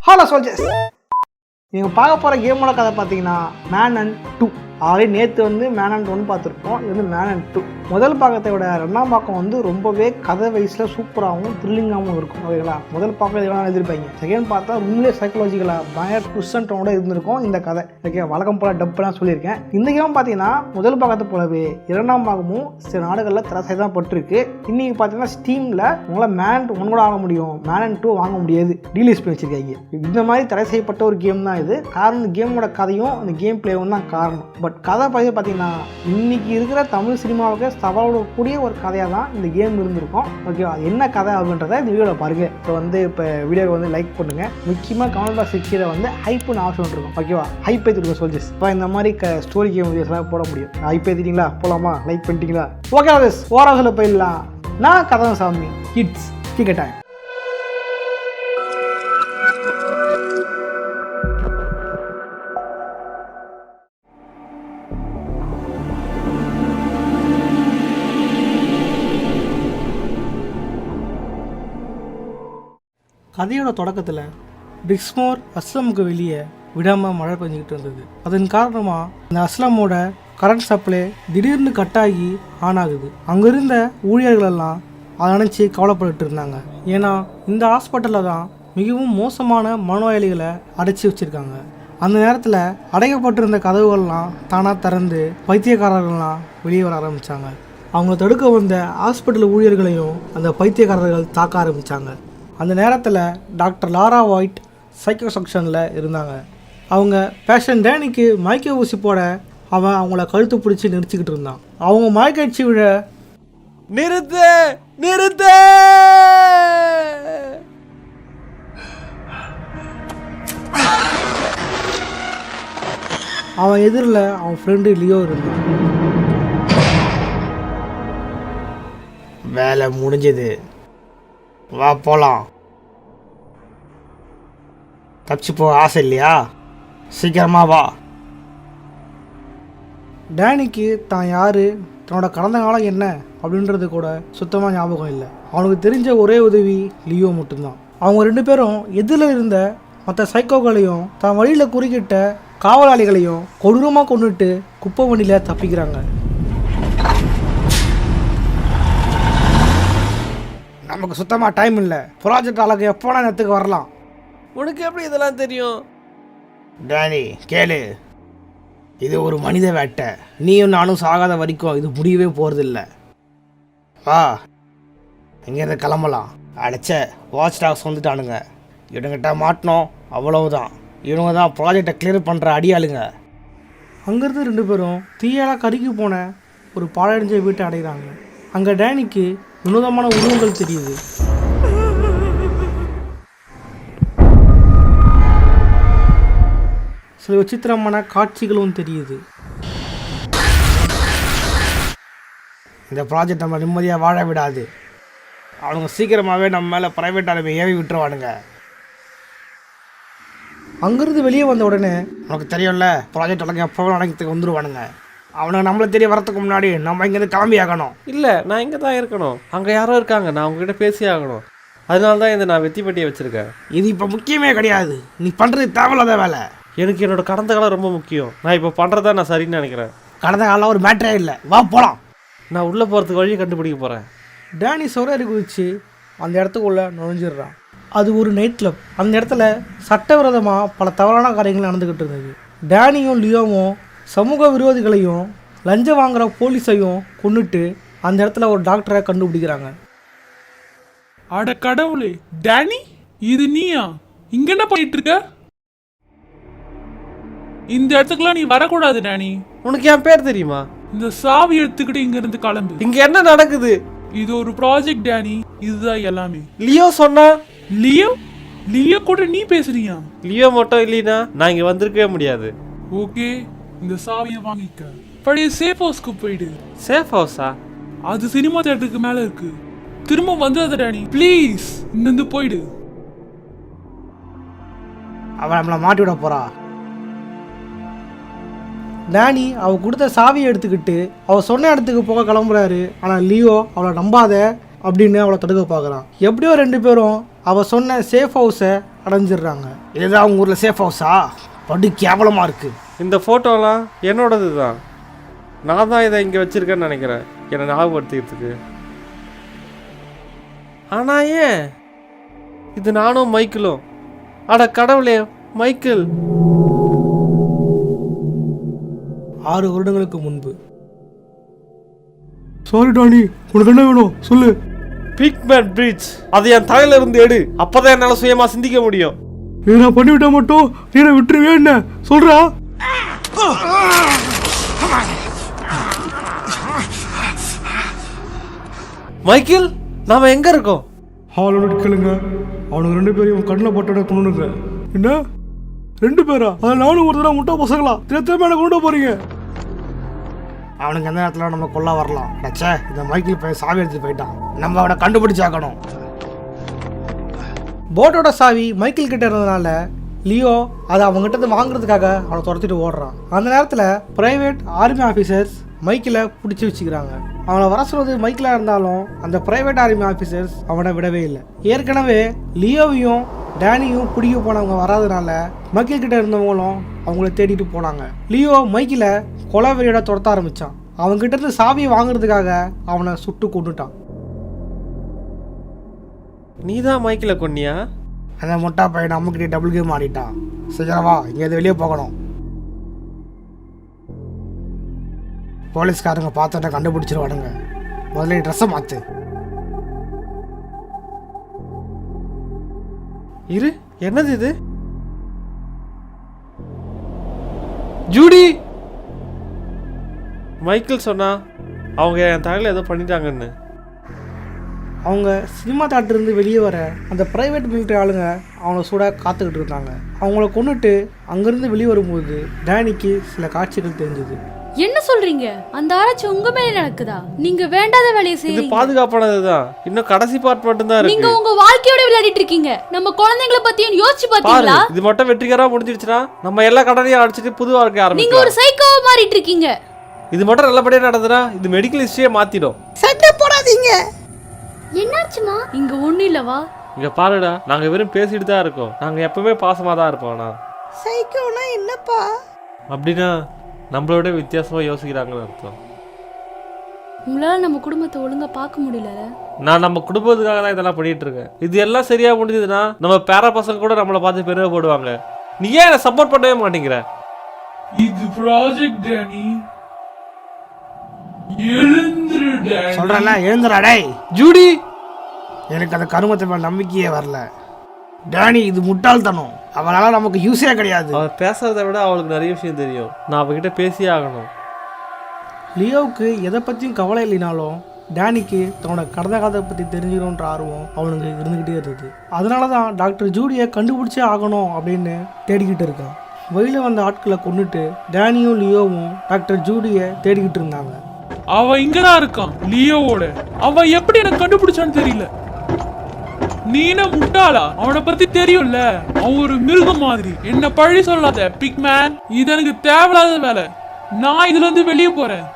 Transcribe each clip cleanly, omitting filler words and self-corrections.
Hello soldiers, நீங்கள் பார்க்க போகிற கேமோட கதை பார்த்தீங்கன்னா மேன் அண்ட் 2. ஆல்ரெடி நேற்று மேன் அண்ட் 1 பார்த்துருப்போம். இது மேன் அண்ட் 2. முதல் பாகத்தை விட ரெண்டாம் பாகம் ரொம்பவே கதை வைஸில் சூப்பராகவும் த்ரில்லிங்காகவும் இருக்கும். ஓகேங்களா, முதல் பாகம் இதெல்லாம் எழுதிருப்பாங்க. செகண்ட் பார்த்தா உண்மையிலே சைக்கலாஜிக்கலாக பயங்கர குஷன்ட்டோட இருந்திருக்கும் இந்த கதை. ஓகே, வழக்கம் போல் டப்லாம் சொல்லியிருக்கேன். இந்த கேம் பார்த்தீங்கன்னா முதல் பாகத்தை போலவே இரண்டாம் பாகமும் சில நாடுகளில் தரசை தான் பட்டிருக்கு. இன்னைக்கு பார்த்தீங்கன்னா ஸ்டீமில் உங்களால் மேன் அண்ட் 1 கூட வாங்க முடியும், மேன் அண்ட் 2 வாங்க முடியாது, டீலீஸ் பண்ணி வச்சிருக்காங்க. இந்த மாதிரி தடை செய்யப்பட்ட ஒரு கேம் தான் இது. காரணம் இந்த கேமோட கதையும் இந்த கேம் பிளேவும் தான் காரணம். பட் கதை பற்றி பார்த்தீங்கன்னா இன்னைக்கு இருக்கிற தமிழ் சினிமாவுக்கு சவாலோடக்கூடிய ஒரு கதையாக தான் இந்த கேம் இருந்திருக்கும். ஓகேவா, என்ன கதை அப்படின்றத இந்த வீடியோவில் பாருங்க. இப்போ வீடியோவை லைக் பண்ணுங்க. முக்கியமாக கமெண்ட் பாக்ஸ் கீழே ஹைப்னு ஆப்ஷன் இருக்கும். ஓகேவா, ஹைப் ஏற்றிருக்கோம் சோல்ஜர்ஸ். இப்போ இந்த மாதிரி ஸ்டோரி கேம் வீடியோஸ்லாம் போட முடியும். ஹைப் ஏற்றிட்டீங்களா, போகலாமா, லைக் பண்ணிட்டீங்களா? ஓகே ஓராசில் போயிடலாம். நான் கதை சாமி கிட்ஸ் டைம். கதையோட தொடக்கத்தில் பிக்ஸ்மோர் அஸ்லமுக்கு வெளியே விடாமல் மழை பெஞ்சிக்கிட்டு இருந்தது. அதன் காரணமாக இந்த அஸ்லமோட கரண்ட் சப்ளை திடீர்னு கட்டாகி ஆன் ஆகுது. அங்கே இருந்த ஊழியர்களெல்லாம் அதை நினச்சி கவலைப்பட்டு இருந்தாங்க. ஏன்னா இந்த ஹாஸ்பிட்டலில் தான் மிகவும் மோசமான மனநோயாளிகளை அடைச்சி வச்சுருக்காங்க. அந்த நேரத்தில் அடைக்கப்பட்டிருந்த கதவுகள்லாம் தானாக திறந்து பைத்தியக்காரர்கள்லாம் வெளியே வர ஆரம்பித்தாங்க. அவங்க தடுக்க வந்த ஹாஸ்பிட்டல் ஊழியர்களையும் அந்த பைத்தியக்காரர்கள் தாக்க ஆரம்பித்தாங்க. அந்த நேரத்தில் டாக்டர் லாரா ஒயிட் சைக்கோ செக்ஷனில் இருந்தாங்க. அவங்க பேஷண்ட் டேனிக்கு மயக்க ஊசி போட அவன் அவங்கள கழுத்து பிடிச்சி நிறுத்திக்கிட்டு இருந்தான். அவங்க மயக்கடிச்சு விட நிறுத்து நிறுத்து அவன் எதிரில் அவன் ஃப்ரெண்டு லியோ இருந்தான். வேலை முடிஞ்சது, வா போகலாம். தப்பிச்சு போக ஆசை இல்லையா? சீக்கிரமா வா. டேனிக்கு தான் யார், தன்னோட கடந்த காலம் என்ன அப்படின்றது கூட சுத்தமாக ஞாபகம் இல்லை. அவனுக்கு தெரிஞ்ச ஒரே உதவி லியோ மட்டும்தான். அவங்க 2 பேரும் எதிரில் இருந்த மற்ற சைக்கோக்களையும் தான் வழியில் குறுக்கிட்ட காவலாளிகளையும் கொடூரமாக கொண்டுட்டு குப்பை வண்டியில் தப்பிக்கிறாங்க. நமக்கு சுத்தமாக டைம் இல்லை. ப்ராஜெக்ட் ஆளுக்கு எப்போனா நேரத்துக்கு வரலாம். உனக்கு எப்படி இதெல்லாம் தெரியும்? டேனி கேளு, இது ஒரு மனித வேட்டை. நீயும் நானும் சாகாத வரைக்கும் இது முடியவே போகிறதில்ல. வா, இங்கேருந்து கிளம்பலாம். அடைச்ச வாட்ச் டாக்ஸ் வந்துட்டானுங்க. இவனுங்கிட்ட மாட்டினோம், அவ்வளவுதான். இவனுங்க தான் ப்ராஜெக்டை கிளியர் பண்ணுற அடியாளுங்க. அங்கேருந்து 2 பேரும் தீயால் கருகி போன ஒரு பாழடைஞ்ச வீட்டை அடைகிறாங்க. அங்கே டேனிக்கு வினோதமான உருவங்கள் தெரியுது. சில விசித்திரமான காட்சிகளும் தெரியுது. இந்த ப்ராஜெக்ட் நம்ம நிம்மதியாக வாழ விடாது. அவங்க சீக்கிரமாகவே நம்ம மேலே ப்ரைவேட் ஆளுமை ஏவி விட்டுருவானுங்க. அங்கேருந்து வெளியே வந்த உடனே உனக்கு தெரியும்ல, ப்ராஜெக்ட் வழங்க எப்போ நடக்கிறதுக்கு வந்துடுவானுங்க. அவனுக்கு நம்மளை தெரிய வரத்துக்கு முன்னாடி நம்ம இங்கேருந்து கிளம்பி ஆகணும். இல்லை, நான் இங்கே தான் இருக்கணும். அங்கே யாரோ இருக்காங்க, நான் அவங்ககிட்ட பேசி ஆகணும். அதனால தான் நான் வெத்தி பெட்டியை வச்சுருக்கேன். இது இப்போ முக்கியமே கிடையாது. நீ பண்ணுறது தேவையில்லாத வேலை. எனக்கு என்னோட கடந்த காலம் ரொம்ப முக்கியம். நான் இப்போ பண்ணுறதா நான் சரின்னு நினைக்கிறேன். கடந்த காலம் ஒரு மேட்டரே இல்லை. வா போகலாம். நான் உள்ளே போகிறதுக்கு வழியை கண்டுபிடிக்க போகிறேன். டேனி சோறாரி குதிச்சு அந்த இடத்துக்குள்ளே நுழைஞ்சிடுறான். அது ஒரு நைட் கிளப். அந்த இடத்துல சட்டவிரோதமாக பல தவறான காரியங்கள் நடந்துக்கிட்டு இருந்தது. டேனியும் லியோவும் சமூக விரோதிகளையும் லஞ்சம் வாங்குகிற போலீஸையும் கொண்டுட்டு அந்த இடத்துல ஒரு டாக்டரை கண்டுபிடிக்கிறாங்க. அட கடவுளே, டேனி, இது நீயா? இங்க என்ன பண்ணிட்டு இருக்க? இந்த இடத்துக்குலாம் நீ வரக்கூடாது டேனி. உனக்கு என் பேர் தெரியுமா? இந்த சாவி எடுத்துக்கிட்டு இங்க இருந்து கிளம்பு. இங்கே என்ன நடக்குது? இது ஒரு ப்ராஜெக்ட் டேனி, இதுதான் எல்லாமே. லியோ சொன்னா. லியோ? லியோ கூட நீ பேசுறியா? லியோ மட்டும் இல்லைனா நான் இங்கே வந்திருக்கவே முடியாது. ஓகே, இந்த சாவியை வாங்கிக்க. பழைய சேஃப் ஹவுஸ்க்கு போயிடு. சேஃப் ஹவுஸா? அது சினிமா தியேட்டருக்கு மேல இருக்கு. திரும்ப வந்துடாத டேனி, ப்ளீஸ். இங்கிருந்து போயிடு. அவன் நம்மளை மாட்டி விட போறா. டேனி அவள் கொடுத்த சாவியை எடுத்துக்கிட்டு அவள் சொன்ன இடத்துக்கு போக கிளம்புறாரு. ஆனால் லியோ அவளை நம்பாத அப்படின்னு அவளை தடுக்க பார்க்குறான். எப்படியோ 2 பேரும் அவள் சொன்ன சேஃப் ஹவுஸை அடைஞ்சிடுறாங்க. இதுதான் அவங்க ஊரில் சேஃப் ஹவுஸா? படு கேவலமாக இருக்குது. இந்த ஃபோட்டோலாம் என்னோடது தான். நான் தான் இதை இங்கே வச்சுருக்கேன்னு நினைக்கிறேன், என்னை ஞாபகப்படுத்திக்கிறதுக்கு. ஆனால் ஏன் இது நானும் மைக்கிளும்? அட கடவுளே, மைக்கிள்! 6 வருடங்களுக்கு முன்பு. சாரி டானி, உனக்கு என்ன வேணும் சொல்லு. பிக்மேன் பிரிட்ஜ், அது என் தலையில இருந்து எடு, அப்பதான் என்னால் சுயமா சிந்திக்க முடியும். நான் பண்ணிவிட்டா மட்டும் நீ விட்டுருவே என்ன சொல்றா? மைக்கேல், நாம எங்க இருக்கோம்? ஹாலோட கேளுங்க, அவனுக்கு 2 பேரையும் கண்ணில் பட்டோட கொண்டு என்ன 2 பேரா? அதில் நானும் ஒரு தடவை முட்டா பசங்களா திரும்ப என்ன கொண்டு போறீங்க? அவனுக்கு எந்த நேரத்தில் நம்ம கொல்ல வரலாம். டச்சே, இந்த மைக்கில் போய் சாவி எடுத்து போயிட்டான். நம்ம அவனை கண்டுபிடிச்சாக்கணும். போட்டோட சாவி மைக்கேல் கிட்ட இருந்ததுனால லியோ அதை அவங்ககிட்ட வாங்குறதுக்காக அவனை துரத்திட்டு ஓடுறான். அந்த நேரத்தில் பிரைவேட் ஆர்மி ஆஃபீஸர்ஸ் மைக்கிளை பிடிச்சி வச்சுக்கிறாங்க. அவனை வர சொல்றது மைக்கிளாக இருந்தாலும் அந்த பிரைவேட் ஆர்மி ஆஃபீஸர்ஸ் அவனை விடவே இல்லை. ஏற்கனவே லியோவையும் டேனியும் பிடிக்க போனவங்க வராதனால மைக்கேல் கிட்ட இருந்தவங்களும் அவங்கள தேடிட்டு போனாங்க. லியோ மைக்கிளை கொலை வெறியோட துரத்த ஆரம்பித்தான். அவங்ககிட்ட இருந்து சாவியை வாங்குறதுக்காக அவனை சுட்டு கொண்டுட்டான். நீ தான் மைக்கிளை கொன்னியா? அந்த முட்டா பையன் நம்மக்கிட்டே டபுள் கேம் ஆடிட்டான். சரிவா, இங்கேருந்து வெளியே போகணும். போலீஸ்காரங்க பார்த்தோன்னே கண்டுபிடிச்சிருவானுங்க. முதல்ல ட்ரெஸ்ஸை மாற்று. இரு, என்னது இது? ஜூடி! மைக்கேல் சொன்னா அவங்க என் தலையில் ஏதோ பண்ணிட்டாங்கன்னு. அவங்க சினிமா தேட்டர்லேருந்து வெளியே வர அந்த ப்ரைவேட் மிலிட்ரி ஆளுங்க அவங்கள சூடாக காத்துக்கிட்டு இருந்தாங்க. அவங்கள கொண்டுட்டு அங்கேருந்து வெளியே வரும்போது டேனிக்கு சில காட்சிகள் தெரிஞ்சுது. என்ன சொல்றீங்க? அந்த ஆராய்ச்சி உங்க மேல நடக்குதா? நீங்க வேண்டாத வேலையை இது செய்றீங்க. பாதுகாப்பானதுதான். இன்னும் கடைசி பார்ட் மட்டும் தான் நீங்க இருக்கு. உங்க வாழ்க்கையோட விளையாடிட்டு இருக்கீங்க. நம்ம குழந்தைகளை பத்தியும் யோசிச்சு பாரு, பாத்தீங்களா? இது மட்டும் வெற்றிகரமா முடிஞ்சிருச்சுனா நம்ம எல்லா கடனையும் அடிச்சிட்டு புது வாழ்க்கை நீங்க ஆரம்பிக்கலாம். ஒரு சைக்கோவா மாறிட்டு இருக்கீங்க. இது மட்டும் நல்லபடியா நடந்ததுனா இது மெடிக்கல் ஹிஸ்டரியே மாத்திடும். சண்டை போடாதீங்க. என்னாச்சுமா? இங்க ஒண்ணு இல்லவா? இங்க பாருடா, நாங்க வெறும் பேசிட்டு தான் இருக்கோம். நாங்க எப்பவுமே பாசமா தான் இருப்போம். சைக்கோனா என்னப்பா? அப்படின்னா நம்மளோட வித்தியாசமா யோசிக்கிறாங்கன்னு அர்த்தம். உங்களால நம்ம குடும்பத்தை ஒழுங்கா பார்க்க முடியல. நான் நம்ம குடும்பத்துக்காக தான் இதெல்லாம் பண்ணிட்டு இருக்கேன். இது எல்லாம் சரியா முடிஞ்சதுன்னா நம்ம பேர பசங்க கூட நம்மளை பார்த்து பெருமை போடுவாங்க. நீ ஏன் என்ன சப்போர்ட் பண்ணவே மாட்டேங்கிற? இது ப்ராஜெக்ட் டேனி. எழுந்துரு டேனி. சொல்கிறேன்ல, எழுந்துடா டேய். ஜூடி! எனக்கு அந்த கருமத்தை மேலே நம்பிக்கையே வரல. டேனி, இது முட்டாள்தனம். அவளால் நமக்கு யூஸே கிடையாது. அவன் பேசுறதை விட அவளுக்கு நிறைய விஷயம் தெரியும். நான் அவகிட்ட பேசியே ஆகணும். லியோவுக்கு எதை பற்றியும் கவலை இல்லைனாலும் டேனிக்கு தன்னோட கடந்த காலத்தை பற்றி தெரிஞ்சுக்கணுன்ற ஆர்வம் அவனுக்கு இருந்துக்கிட்டே இருந்தது. அதனால தான் டாக்டர் ஜூடியை கண்டுபிடிச்சே ஆகணும் அப்படின்னு தேடிக்கிட்டு இருக்கான். வெளியில் வந்த ஆட்களை கொண்டுட்டு டேனியும் லியோவும் டாக்டர் ஜூடியை தேடிக்கிட்டு இருந்தாங்க. அவன் இங்கதான் இருக்கான் லியோவோட. அவன் எப்படி எனக்கு கண்டுபிடிச்சான்னு தெரியல. நீ என்ன முட்டாளா? அவனை பத்தி தெரியும்ல, அவன் ஒரு மிருகம் மாதிரி. என்ன பழி சொல்லாத பிக்மேன். இது எனக்கு தேவையில்லாத வேலை. நான் இதுல இருந்து வெளியே போறேன்.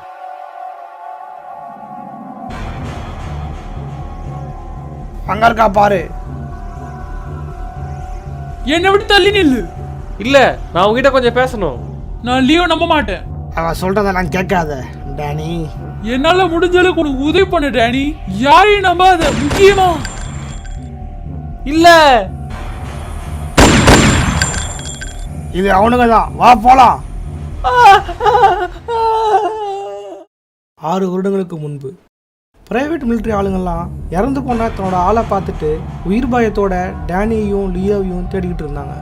அங்க இருக்கா பாரு. என்னை விட்டு தள்ளி நில்லு. இல்ல, நான் உங்ககிட்ட கொஞ்சம் பேசணும். நான் லியோ நம்ப மாட்டேன். அவன் சொல்றதெல்லாம் கேட்காத டேனி. என்னால முடிஞ்ச அளவுக்கு உனக்கு உதவி பண்ண டேனி. யாரையும் நம்பாத. முக்கியமா இல்ல, இது அவனுங்க தான். வா போலாம். 6 வருடங்களுக்கு முன்பு பிரைவேட் மிலிட்ரி ஆளுங்கள்லாம் இறந்து போன தன்னோட ஆளை பார்த்துட்டு உயிர் பயத்தோட டேனியையும் லியோவையும் தேடிக்கிட்டு இருந்தாங்க.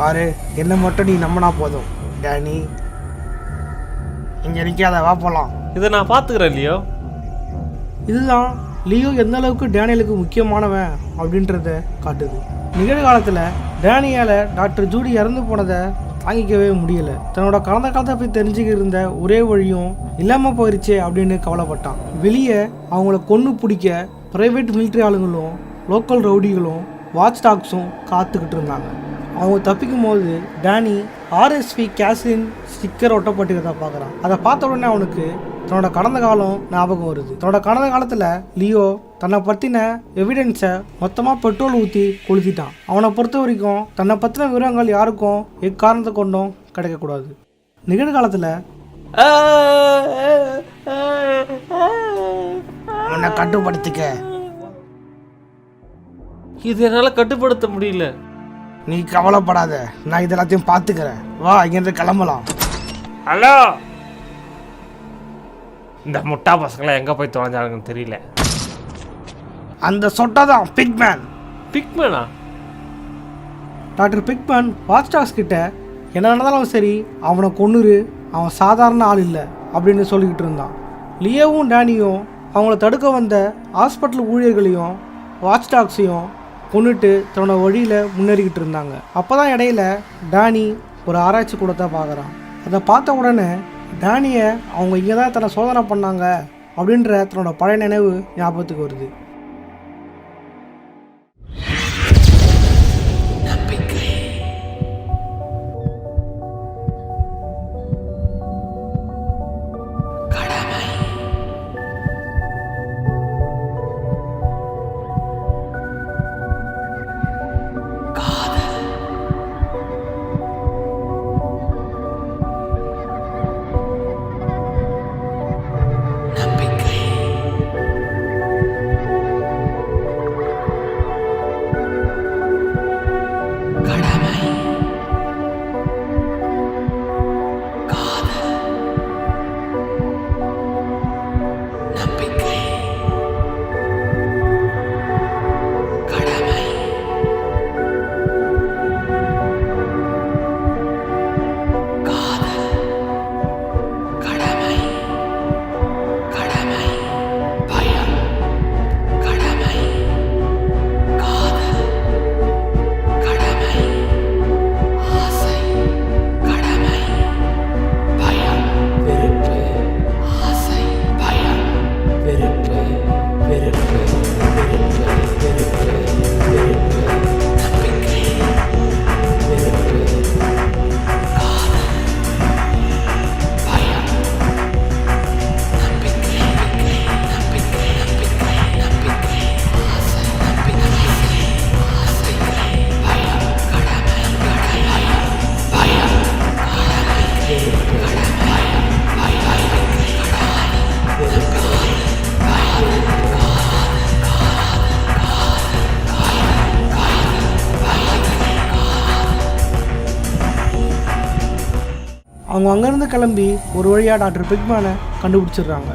பாரு, என்ன மட்டும் நீ நம்பினா போதும் டேனி. இங்கே நிற்காத, வா போகலாம். இதை நான் பார்த்துக்கிறேன் லியோ. இதுதான் லியோ எந்த அளவுக்கு டேனியலுக்கு முக்கியமானவன் அப்படின்றத காட்டுது. நிகழ்காலத்தில் டேனியால் டாக்டர் ஜூடி இறந்து போனதை தாங்கிக்கவே முடியலை. தன்னோட கடந்த காலத்தை பற்றி தெரிஞ்சுக்கிட்டு இருந்த ஒரே வழியும் இல்லாமல் போயிடுச்சே அப்படின்னு கவலைப்பட்டான். வெளியே அவங்கள கொன்று பிடிக்க ப்ரைவேட் மிலிட்ரி ஆளுங்களும் லோக்கல் ரவுடிகளும் வாட்ச் டாக்ஸும் காத்துக்கிட்டு இருந்தாங்க. அவங்க தப்பிக்கும் போது டேனி RSP கேசின் ஸ்டிக்கர் ஒட்டப்பட்டுக்கிறத பார்க்குறான். அதை பார்த்த உடனே அவனுக்கு தன்னோட கடந்த காலம் ஞாபகம் வருது. தன்னோட கடந்த காலத்தில் லியோ தன்னை பற்றின எவிடன்ஸை மொத்தமாக பெட்ரோல் ஊற்றி கொளுத்திட்டான். அவனை பொறுத்த வரைக்கும் தன்னை பற்றின விவரங்கள் யாருக்கும் எக்காரணத்தை கொண்டும் கிடைக்கக்கூடாது. நிகழ்காலத்தில் உன்னை கட்டுப்படுத்திக்க. இது என்னால் கட்டுப்படுத்த முடியல. நீ கவலைப்படாத, நான் இது எல்லாத்தையும் பார்த்துக்கிறேன். வா, இங்கேருந்து கிளம்பலாம். ஹலோ, இந்த முட்டா பசங்களாம் எங்கே போய் தொலைஞ்சாங்கன்னு தெரியல. அந்த சொட்டாதான் பிக்மேன். பிக்மேனா? டாக்டர் பிக்மேன் வாட்ச்டாக்ஸ் கிட்ட என்ன நடந்தாலும் சரி அவனை கொன்னுரு, அவன் சாதாரண ஆள் இல்லை அப்படின்னு சொல்லிக்கிட்டு இருந்தான். லியோவும் டேனியும் அவங்கள தடுக்க வந்த ஹாஸ்பிட்டல் ஊழியர்களையும் வாட்ச்டாக்ஸையும் கொண்டுட்டு தன்னோட வழியில் முன்னேறிக்கிட்டு இருந்தாங்க. அப்போ தான் இடையில டேனி ஒரு ஆராய்ச்சி கூடத்தை பார்க்குறான். அதை பார்த்த உடனே டேனியை அவங்க இங்கே தான் தன்னை சோதனை பண்ணாங்க அப்படின்ற தன்னோட பழைய நினைவு ஞாபகத்துக்கு வருது. அவங்க அங்கேருந்து கிளம்பி ஒரு வழியாக டாக்டர் பிக்மேனை கண்டுபிடிச்சிடுறாங்க.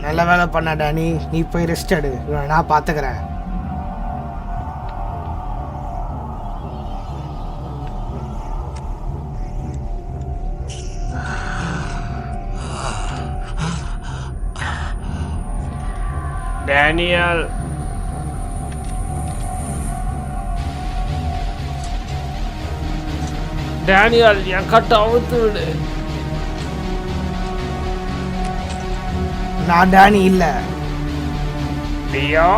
நல்ல வேலை பண்ண டேனி, நீ போய் ரெஸ்ட் எடு, நான் பார்த்துக்கிறேன். டேனியல், டேனியல், என் கட்டை அவுத்து விடு. நான் டேனி இல்லை. லியோ,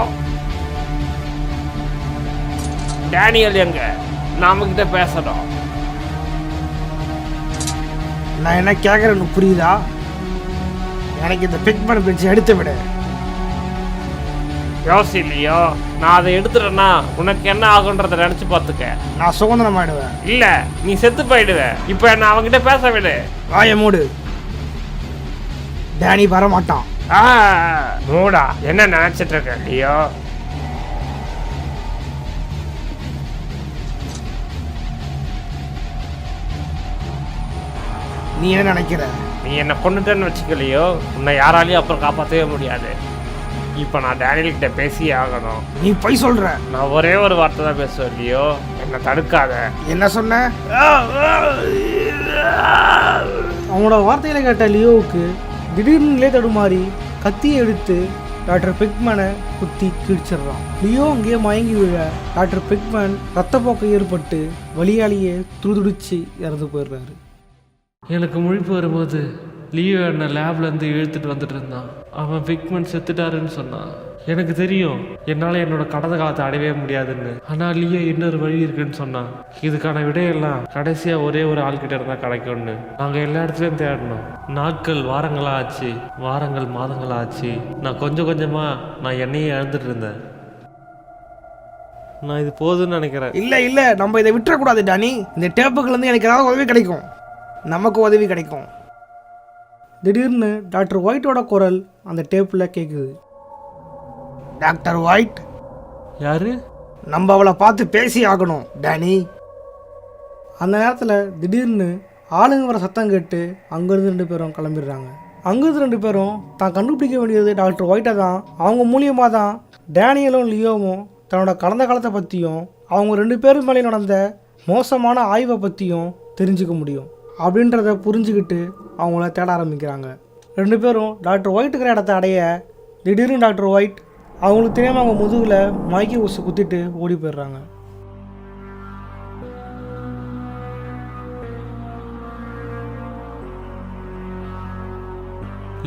டேனியல் எங்க? நாம கிட்ட பேசணும். நான் என்ன கேட்குறேன்னு புரியுதா? எனக்கு இந்த பிக்மேன் பிரிட்ஜ் எடுத்து விடு. யோசி லியோ, நான் அதை எடுத்துட்டேன்னா உனக்கு என்ன ஆகுன்றத நினைச்சு பார்த்துக்க. நான் சுதந்திரமாயிடுவேன். இல்ல, நீ செத்து போயிடுவ. இப்ப என்ன அவங்கிட்ட பேச விடு. வாய மூடு. டேனி வர மாட்டான். மூடா, என்ன நினைச்சிட்டு இருக்க லியோ? நீ என்ன நினைக்கிற? நீ என்ன கொண்டுட்டேன்னு வச்சுக்கலையோ, உன்னை யாராலையும் அப்புறம் காப்பாற்றவே முடியாது. இப்போ நான் டேனியல் கிட்ட பேசியே ஆகணும். நீ போய் சொல்ற. நான் ஒரே ஒரு வார்த்தை தான் பேசுவேன் லியோ, என்னை தடுக்காத. என்ன சொன்ன? அவனோட வார்த்தைகளை கேட்ட லியோவுக்கு திடீர்னு நிலை தடுமாறி கத்தியை எடுத்து டாக்டர் பிக்மேனை குத்தி கிழிச்சிடுறான். லியோ அங்கேயே மயங்கி விழ டாக்டர் பிக்மேன் ரத்தப்போக்கு ஏற்பட்டு வலியாலேயே துடிச்சு இறந்து போயிடுறாரு. எனக்கு முழிப்பு வரும்போது லியோ என்னை லேப்லேருந்து இழுத்துட்டு வந்துட்டு இருந்தான். அவன் பிக்மேன் செத்துட்டாருன்னு சொன்னான். எனக்கு தெரியும் என்னால் என்னோட கடந்த காலத்தை அடையவே முடியாதுன்னு. ஆனால் லியோ இன்னொரு வழி இருக்குன்னு சொன்னான். இதுக்கான விடையெல்லாம் கடைசியாக ஒரே ஒரு ஆள்கிட்ட இருந்தால் கிடைக்கும்னு. நாங்கள் எல்லா இடத்துலையும் தேடணும். நாட்கள் வாரங்களாக ஆச்சு, வாரங்கள் மாதங்களாக ஆச்சு. நான் கொஞ்சம் கொஞ்சமாக நான் என்னையே இழந்துட்டு இருந்தேன். நான் இது போதுன்னு நினைக்கிறேன். இல்லை நம்ம இதை விட்டுறக்கூடாது டானி. இந்த டேப்புக்குலேருந்து எனக்கு ஏதாவது உதவி கிடைக்கும், நமக்கு உதவி கிடைக்கும். திடீர்னு டாக்டர் ஒயிட்டோட குரல் அந்த டேப்பில் கேட்குது. Doctor white. யாரு? நம்ம அவளை பார்த்து பேசி ஆகணும் டானி. அந்த நேரத்தில் திடீர்னு ஆளுங்க வர சத்தம் கேட்டு அங்கேருந்து 2 பேரும் கிளம்பிடுறாங்க. அங்கேருந்து 2 பேரும் தான் கண்டுபிடிக்க வேண்டியது டாக்டர் ஒயிட்டை தான். அவங்க மூலியமாக தான் டேனியலும் லியோவும் தன்னோட கடந்த காலத்தை பற்றியும் அவங்க 2 பேரும் மேலே நடந்த மோசமான ஆய்வை பற்றியும் தெரிஞ்சுக்க முடியும் அப்படின்றத புரிஞ்சுக்கிட்டு அவங்கள தேட ஆரம்பிக்கிறாங்க. 2 பேரும் டாக்டர் ஒயிட் இருக்கிற இடத்த அடைய திடீர்னு டாக்டர் ஒயிட் அவங்களுக்கு தெரியாமல் அவங்க முதுகில் மயக்கி ஊசி குத்திட்டு ஓடி போயிடுறாங்க.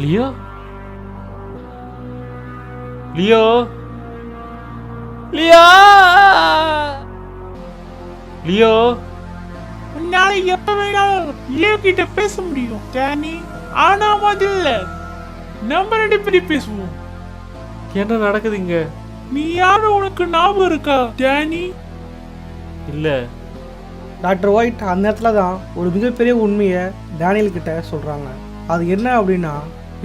லியோ லியோ லியோ லியோ உன்னால எப்ப வேணாலும் லியோ கிட்ட பேச முடியும் டேனி. ஆனா முதல்ல நம்ம 2 பேரும் பேசுவோம். என்ன நடக்குது இங்க? நீ யாரு உனக்கு ஞாபகம் இருக்கா டேனி? இல்ல. டாக்டர் ஒயிட் அந்த நேரத்தில் தான் ஒரு மிகப்பெரிய உண்மையை டேனியல் கிட்ட சொல்கிறாங்க. அது என்ன அப்படின்னா,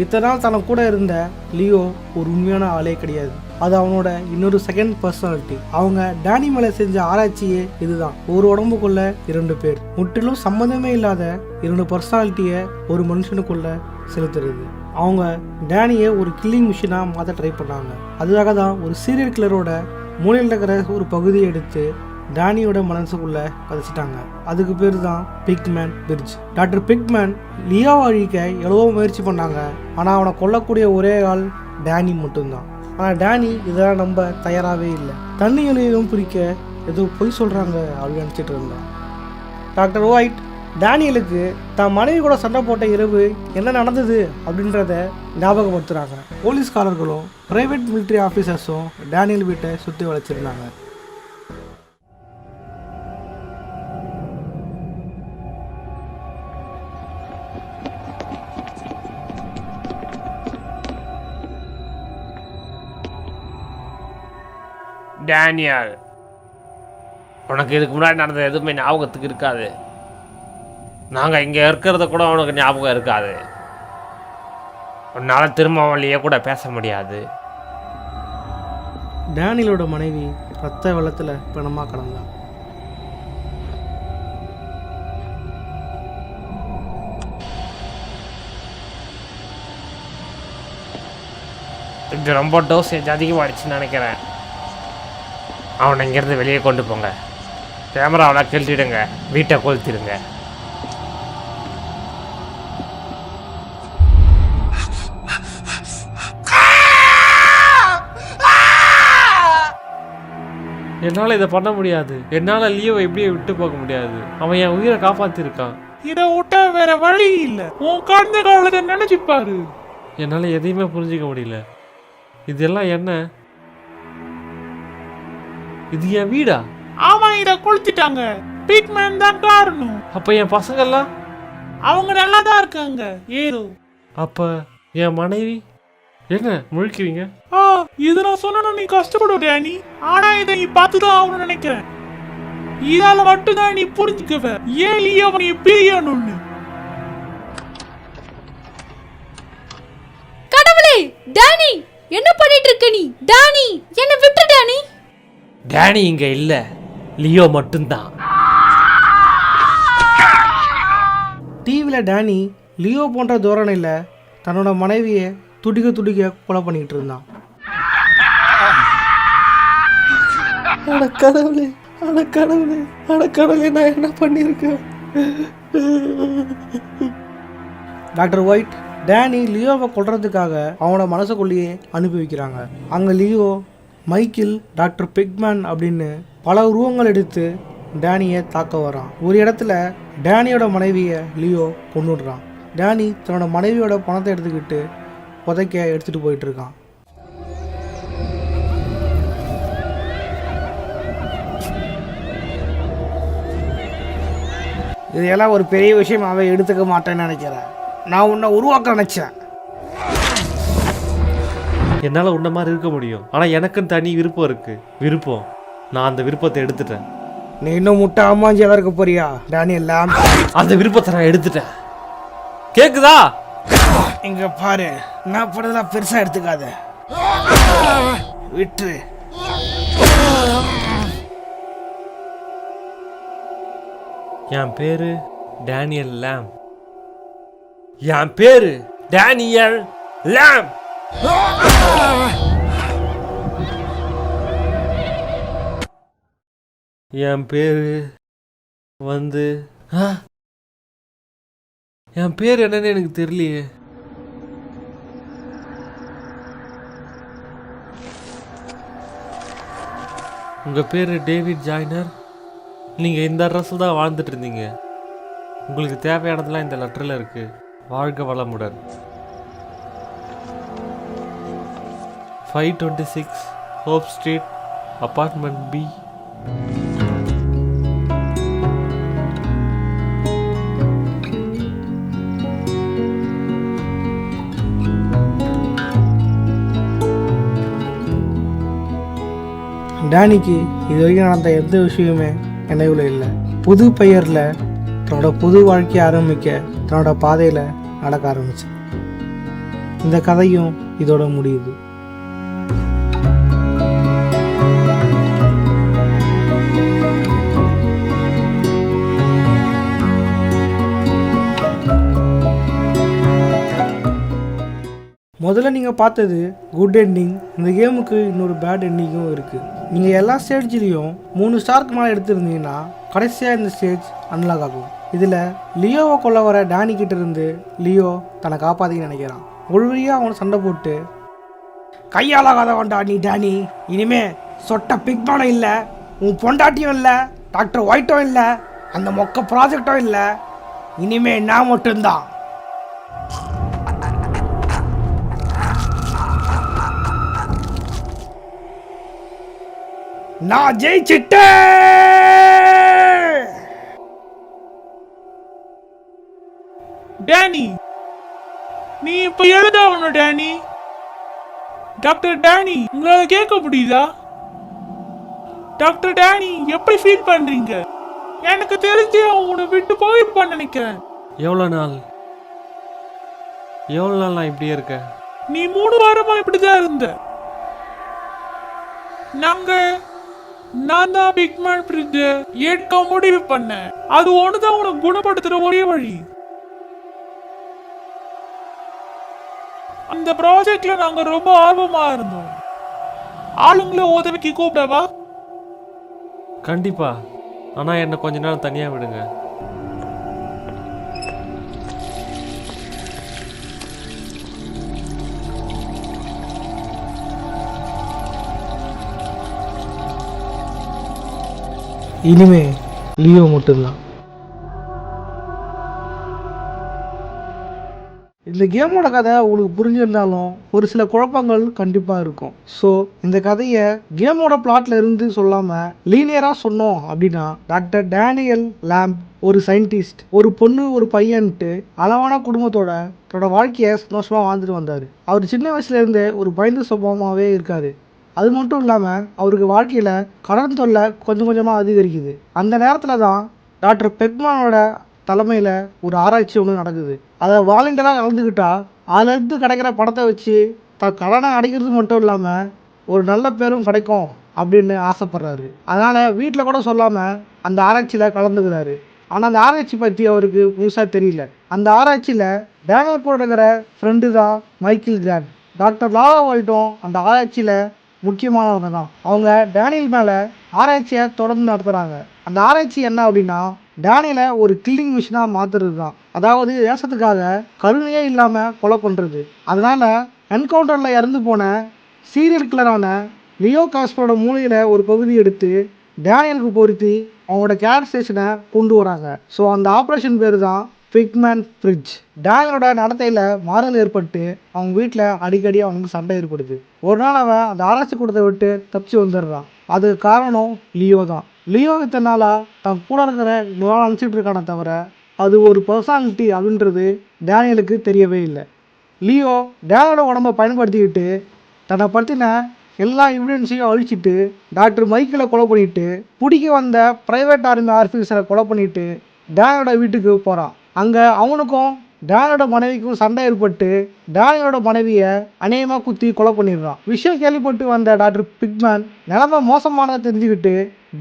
இத்தனை நாள் தனக்கு கூட இருந்த லியோ ஒரு உண்மையான ஆளே கிடையாது. அது அவனோட இன்னொரு செகண்ட் பர்சனாலிட்டி. அவங்க டேனி மேலே செஞ்ச ஆராய்ச்சியே இதுதான். ஒரு உடம்புக்குள்ள 2 பேர், முற்றிலும் சம்மந்தமே இல்லாத 2 பர்சனாலிட்டியை ஒரு மனுஷனுக்குள்ள செலுத்துறது. அவங்க டேனியை ஒரு கில்லிங் மிஷினாக மாற்ற ட்ரை பண்ணாங்க. அதுக்காக தான் ஒரு சீரியல் கில்லரோட மூலையில் இருக்கிற ஒரு பகுதியை எடுத்து டேனியோட மனசுக்குள்ளே பதிச்சிட்டாங்க. அதுக்கு பேர் தான் பிக்மேன் பிரிட்ஜ். டாக்டர் பிக்மேன் லியோவை அழிக்க எவ்வளவோ முயற்சி பண்ணாங்க. ஆனால் அவனை கொல்லக்கூடிய ஒரே ஆள் டேனி மட்டும்தான். ஆனால் டேனி இதெல்லாம் நம்ப தயாராகவே இல்லை. தண்ணிகளையும் பிடிக்க ஏதோ பொய் சொல்கிறாங்க அப்படின்னு நினச்சிட்டு இருந்தான். டாக்டர் ஒயிட் டேனியலுக்கு தான் மனைவி கூட சண்டை போட்ட இரவு என்ன நடந்தது அப்படின்றத ஞாபகப்படுத்துகிறாங்க. போலீஸ்காரர்களும் பிரைவேட் மிலிட்ரி ஆஃபீஸர்ஸும் டேனியல் வீட்டை சுற்றி வளைச்சிருந்தாங்க. டேனியல், உனக்கு இதுக்கு முன்னாடி நடந்த எதுவுமே ஞாபகத்துக்கு இருக்காது. நாங்கள் இங்கே இருக்கிறத கூட உனக்கு ஞாபகம் இருக்காது. உன்னால் திரும்ப அவளையே கூட பேச முடியாது. டேனியலோட மனைவி ரத்த வெள்ளத்தில் பிணமாக கிடந்தான். இது ரொம்ப டோசேஜ் அதிகமாகிடுச்சுன்னு நினைக்கிறேன். அவனை இங்கேருந்து வெளியே கொண்டு போங்க. கேமராவெல்லாம் கழட்டிடுங்க, வீட்டை கொளுத்திடுங்க. என்னால் இதை பண்ண முடியாது. என்னால் லியோவை எப்படியே விட்டு போக முடியாது. அவன் என் உயிரை காப்பாற்றிருக்கான். இதை விட்டா வேற வழி இல்ல. உன் கடந்த காலத்தை நினைச்சுப்பாரு. என்னால் எதையுமே புரிஞ்சிக்க முடியல. இதெல்லாம் என்ன? இது என் வீடா? ஆமா, இதை கொளுத்திட்டாங்க. பிக்மேன் தான் காரணம். அப்போ என் பசங்கள்லாம்? அவங்க நல்லா தான் இருக்காங்க. ஏதோ. அப்போ என் மனைவி? என்ன முழிக்குவீங்க? இது நான் சொன்னா நீ கஷ்டப்படுவ டேனி. ஆனா இதை நீ பார்த்துதான் ஆகணும்னு நினைக்கிறேன். இதால மட்டும்தான் நீ புரிஞ்சுக்கவ ஏன் லியோவை நீ பிரியணும்னு. கடவுளே, டேனி என்ன பண்ணிட்டு இருக்க நீ? டேனி, என்ன விட்டு டேனி. டேனி இங்க இல்ல, லியோ மட்டும்தான். டிவியில் டேனி லியோ போன்ற தோரணையில் தன்னோட மனைவியை துடிக்க துடிக்க கொலை பண்ணிக்கிட்டு இருந்தான். கடவுளே, கடவுளே, கடவுளே, நான் என்ன பண்ணியிருக்கேன்? டாக்டர் ஒயிட் டேனி லியோவை கொல்றதுக்காக அவனோட மனசுக்குள்ளேயே அனுப்பி வைக்கிறாங்க. அங்கே லியோ மைக்கேல், டாக்டர் பிக்மேன் அப்படின்னு பல உருவங்கள் எடுத்து டேனியை தாக்க வரான். ஒரு இடத்துல டேனியோட மனைவியை லியோ கொன்னுடுறான். டேனி தன்னோட மனைவியோட பணத்தை எடுத்துக்கிட்டு புதைக்க எடுத்துகிட்டு போயிட்டு இருக்கான். இதையெல்லாம் ஒரு பெரிய விஷயமாவே எடுத்துக்க மாட்டேன்னு நினைக்கிறேன். நான் உன்னை உருவாக்க நினச்சேன். என்னால் உன்ன மாதிரி இருக்க முடியும், ஆனால் எனக்குன்னு தனி விருப்பம் இருக்குது. நான் அந்த விருப்பத்தை எடுத்துட்டேன். நீ இன்னும் முட்டை அம்மாஞ்சியாக இருக்க போறியா டேனியல் லாம்? அந்த விருப்பத்தை நான் எடுத்துட்டேன். கேக்குதா? இங்க பாரு, நான் படுறதெல்லாம் பெருசா எடுத்துக்காத, விட்டு. என் பேரு டேனியல் லாம். என் பேரு டேனியல் லாம். என் பேரு வந்து என் பேர் என்னன்னு எனக்கு தெரியலையே. உங்க பேரு டேவிட் ஜாய்னர். நீங்க இந்த அட்ரஸில் தான் வாழ்ந்துட்டு இருந்தீங்க. உங்களுக்கு தேவையானதெல்லாம் இந்த லெட்டரில் இருக்கு. வாழ்க வளமுடன். 526 ஹோப் ஸ்ட்ரீட், அபார்ட்மெண்ட் பி. டேனிக்கு இது வரைக்கும் நடந்த எந்த விஷயமே நினைவில் இல்லை. புது பெயரில் தன்னோட புது வாழ்க்கையை ஆரம்பிக்க தன்னோட பாதையில் நடக்க ஆரம்பிச்சு. இந்த கதையும் இதோட முடியுது. முதல்ல நீங்கள் பார்த்தது குட் எண்டிங். இந்த கேமுக்கு இன்னொரு பேட் எண்டிங்கும் இருக்குது. நீங்கள் எல்லா ஸ்டேஜ்லேயும் 3 ஸ்டாருக்கு மேலே எடுத்திருந்தீங்கன்னா கடைசியாக இந்த ஸ்டேஜ் அன்லாக் ஆகும். இதில் லியோவை கொல்ல வர டேனி கிட்ட இருந்து லியோ தன்னை காப்பாற்றிக்க நினைக்கிறான். ஒரு வழியாக அவனை சண்டை போட்டு, கையாளாகாத வேண்டா நீ டேனி. இனிமே சொட்ட பிக்மானும் இல்லை, உன் பொண்டாட்டியும் இல்லை, டாக்டர் ஒயிட்டும் இல்லை, அந்த மொக்க ப்ராஜெக்டும் இல்லை. இனிமே நான் மட்டும்தான். நான் ஜெயிச்சிட்டேன். டேனி, நீ இப்ப எழுதாவணும் டேனி. டாக்டர் டேனி, உங்களால கேட்க முடியுதா? டாக்டர் டேனி, எப்படி ஃபீல் பண்றீங்க? எனக்கு தெரிஞ்சு உன்னை விட்டு போயிருப்பான்னு நினைக்கிறேன். எவ்வளோ நாள் நான் இப்படியே இருக்கேன்? நீ 3 வாரமா இப்படிதான் இருந்த. நான் தான் பிக்மேன் பிரிட்ஜ் ஏற்க முடிவு பண்ணேன். அது ஒண்ணுதான் உனக்கு குணப்படுத்துற ஒரே வழி. அந்த ப்ராஜெக்ட்ல நாங்க ரொம்ப ஆர்வமா இருந்தோம். ஆளுங்களை உதவிக்கு கூப்பிடவா? கண்டிப்பா, ஆனால் என்னை கொஞ்ச நேரம் தனியாக விடுங்க. இனிமே லியோ மட்டும்தான். இந்த கேமோட கதை உங்களுக்கு புரிஞ்சிருந்தாலும் ஒரு சில குழப்பங்கள் கண்டிப்பாக இருக்கும். ஸோ இந்த கதையை கேமோட பிளாட்ல இருந்து சொல்லாமல் லீனியராக சொன்னோம் அப்படின்னா, டாக்டர் டேனியல் லாம் ஒரு சயின்டிஸ்ட், ஒரு பொண்ணு ஒரு பையன்ட்டு அளவான குடும்பத்தோட தன்னோட வாழ்க்கையை சந்தோஷமாக வாழ்ந்துட்டு வந்தார். அவர் சின்ன வயசுலேருந்தே ஒரு பயந்து சுபாவமாகவே இருக்கார். அது மட்டும் இல்லாமல் அவருக்கு வாழ்க்கையில் கடன் தொல்லை கொஞ்சம் கொஞ்சமாக அதிகரிக்குது. அந்த நேரத்தில் தான் டாக்டர் பெக்மேனோட தலைமையில் ஒரு ஆராய்ச்சி ஒன்று நடக்குது. அதை வாலண்டியராக கலந்துக்கிட்டா அதுலேருந்து கிடைக்கிற பணத்தை வச்சு கடனை அடைக்கிறது மட்டும் இல்லாமல் ஒரு நல்ல பேரும் கிடைக்கும் அப்படின்னு ஆசைப்படுறாரு. அதனால் வீட்டில் கூட சொல்லாமல் அந்த ஆராய்ச்சியில் கலந்துக்கிறாரு. ஆனால் அந்த ஆராய்ச்சி பற்றி அவருக்கு முழுசாக தெரியல. அந்த ஆராய்ச்சியில் டேனியல் கூட இருக்கிற ஃப்ரெண்டு தான் மைக்கேல் கிராண்ட். டாக்டர் லாவா ஒயிட்டும் அந்த ஆராய்ச்சியில் முக்கியமானவங்க தான். அவங்க டேனியல் மேலே ஆராய்ச்சியை தொடர்ந்து நடத்துகிறாங்க. அந்த ஆராய்ச்சி என்ன அப்படின்னா, டேனியலை ஒரு கில்லிங் மிஷினாக மாற்றுறது தான். அதாவது தேசத்துக்காக கருணையே இல்லாமல் கொலை பண்ணுறது. அதனால் என்கவுண்டரில் இறந்து போன சீரியல் கில்லரான லியோ காஸ்பரோட மூளையில் ஒரு பகுதி எடுத்து டேனியலுக்கு பொருத்தி அவங்களோட கேர் ஸ்டேஷனை கொண்டு வராங்க. ஸோ அந்த ஆப்ரேஷன் பேர் தான் பிக்மேன் ஃப்ரிட்ஜ். டேனியலோட நடத்தையில் மாறல் ஏற்பட்டு அவங்க வீட்டில் அடிக்கடி அவனுக்கு சண்டை ஏற்படுது. ஒரு நாள் அவன் அந்த ஆராய்ச்சி கூடத்தை விட்டு தப்பிச்சு வந்துடுறான். அதுக்கு காரணம் லியோ தான். லியோ இத்தனை நாளாக தன் கூட இருக்கிற நினச்சிட்டு இருக்கானே தவிர அது ஒரு பர்சனாலிட்டி அப்படின்றது டேனியலுக்கு தெரியவே இல்லை. லியோ டேனியலோட உடம்பை பயன்படுத்திக்கிட்டு தன்னை பற்றின எல்லா எவிடன்ஸையும் அழிச்சிட்டு டாக்டர் மைக்கேலை கொலை பண்ணிட்டு பிடிக்க வந்த ப்ரைவேட் ஆர்மி ஆஃபீஸரை கொலை பண்ணிட்டு டேனியலோட வீட்டுக்கு போகிறான். அங்கே அவனுக்கும் டேனியலோட மனைவிக்கும் சண்டை ஏற்பட்டு டேனியலோட மனைவியை அநேகமாக குத்தி கொலை பண்ணிடுறான். விஷயம் கேள்விப்பட்டு வந்த டாக்டர் பிக்மேன் நிலைமை மோசமானதை தெரிஞ்சுக்கிட்டு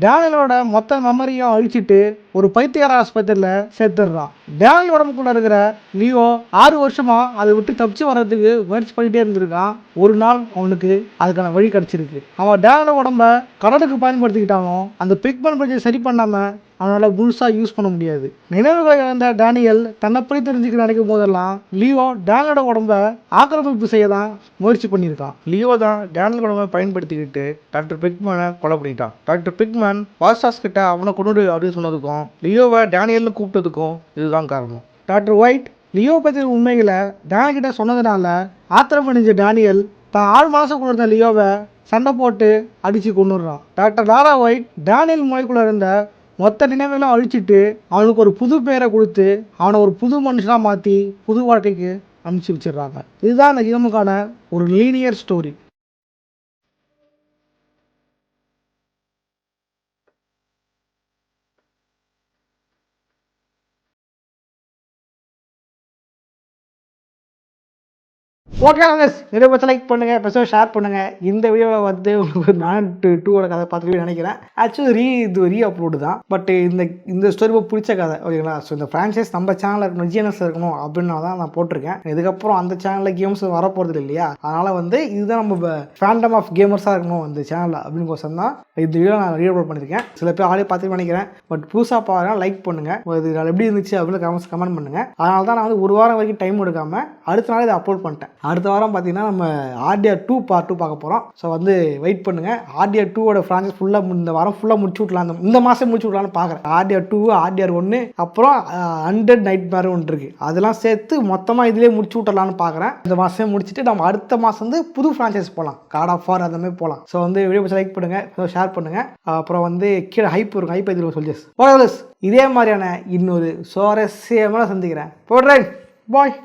டேனியலோட மொத்த மெமரியும் அழிச்சிட்டு ஒரு பைத்தியகார ஆஸ்பத்திரியில் சேர்த்துடுறான். டேனியல் உடம்புக்குள்ள இருக்கிற லியோ 6 வருஷமா அதை விட்டு தப்பிச்சு வர்றதுக்கு முயற்சி பண்ணிகிட்டே இருந்திருக்கான். ஒரு நாள் அவனுக்கு அதுக்கான வழி கிடச்சிருக்கு. அவன் டேனியலோட உடம்ப கடலுக்கு பயன்படுத்திக்கிட்டாலும் அந்த பிக்மேன் பிரச்சனை சரி பண்ணாமல் அவனால் முழுசாக யூஸ் பண்ண முடியாது. நினைவுகளை இழந்த டேனியல் தன்னை பற்றி தெரிஞ்சுக்க நினைக்கும் போதெல்லாம் லியோ டேனியலோட உடம்ப ஆக்கிரமிப்பு செய்ய தான் முயற்சி பண்ணியிருக்கான். லியோ தான் டேனியல் உடம்பை பயன்படுத்திக்கிட்டு டாக்டர் பிக்மேனை கொலை பண்ணிட்டான். டாக்டர் பிக்மேன் வாஸ்டாஸ் கிட்ட அவனை கொண்டு அப்படின்னு சொன்னதுக்கும் லியோவை டேனியல்னு கூப்பிட்டதுக்கும் இதுதான் காரணம். டாக்டர் ஒயிட் லியோ பற்றின உண்மைகளை டேனியல் கிட்ட சொன்னதுனால ஆத்திரமடைஞ்ச டேனியல் தான் 6 மாதம் கொண்டு இருந்த லியோவை சண்டை போட்டு அடித்து கொண்டுடுறான். டாக்டர் லாரா ஒயிட் டேனியல் மூளைக்குள்ளே இருந்த மொத்த நினைவுகளும் அழிச்சிட்டு அவனுக்கு ஒரு புது பேரை கொடுத்து அவனை ஒரு புது மனுஷனாக மாற்றி புது வாழ்க்கைக்கு அனுப்பிச்சி வச்சிடுறாங்க. இதுதான் அந்த கேமுக்கான ஒரு லீனியர் ஸ்டோரி. ஓகே நிறைய பட்சம் லைக் பண்ணுங்கள், பெருசாக ஷேர் பண்ணுங்கள். இந்த வீடியோவில் வந்து உங்களுக்கு நான் 2 கதை பார்த்துட்டு நினைக்கிறேன். ஆக்சுவலி இது ரீ அப்லோடு தான். பட் இந்த ஸ்டோரி பிடிச்ச கதை ஓகேங்களா. ஸோ இந்த ஃப்ரான்ச்சைஸ் நம்ம சேனலில் இருக்கணும், ஜிஎன்எஸ்ல இருக்கணும் அப்படின்னா தான் நான் போட்டிருக்கேன். இதுக்கப்புறம் அந்த சேனலில் கேம்ஸ் வரப்போகிறது இல்லையா, அதனால் வந்து இதுதான் நம்ம ஃபேண்டம் ஆஃப் கேமர்ஸாக இருக்கணும் இந்த சேனலில் அப்படின்னு கோசம் தான் இந்த வீடியோ நான் ரீ அப்லோட் பண்ணியிருக்கேன். சில பேர் ஆல்ரெடி பார்த்து நினைக்கிறேன். பட் புதுசாக பாருங்கள், லைக் பண்ணுங்கள், இது எப்படி இருந்துச்சு அப்படின்னு கமெண்ட் பண்ணுங்கள். அதனால தான் நான் வந்து ஒரு வாரம் வரைக்கும் டைம் எடுக்காமல் அடுத்த நாள் இதை அப்லோட் பண்ணிட்டேன். அடுத்த வாரம் பார்த்தீங்கன்னா நம்ம RDR 2 பார்ட் 2 பார்க்க போகிறோம். ஸோ வந்து வெயிட் பண்ணுங்கள். RDR 2 ஃப்ரான்ச்சைஸ் ஃபுல்லாக இந்த வாரம் ஃபுல்லாக முடிச்சு விட்லாம், இந்த மாதம் முடிச்சு விட்லான்னு பார்க்குறேன். RDR 2, RDR 1 அப்புறம் 100 நைட்மேர் ஒன்று இருக்குது. அதெல்லாம் சேர்த்து மொத்தமாக இதிலே முடிச்சு விட்றலான்னு பார்க்குறேன். இந்த மாதம் முடிச்சுட்டு நம்ம அடுத்த மாதம் வந்து புது ஃப்ரான்ச்சைஸ் போகலாம், காட் ஆஃப் வார் அந்த மாதிரி போகலாம். ஸோ வந்து வீடியோ பிடிச்ச லைக் பண்ணுங்கள், ஷேர் பண்ணுங்கள். அப்புறம் வந்து கீழே ஹைப் இருக்கும், ஹைப் எதிர்ப்பு சொல்லியஸ் இதே மாதிரியான இன்னொரு சுவாரஸ்யமாக சந்திக்கிறேன். போடுறேன், பாய்.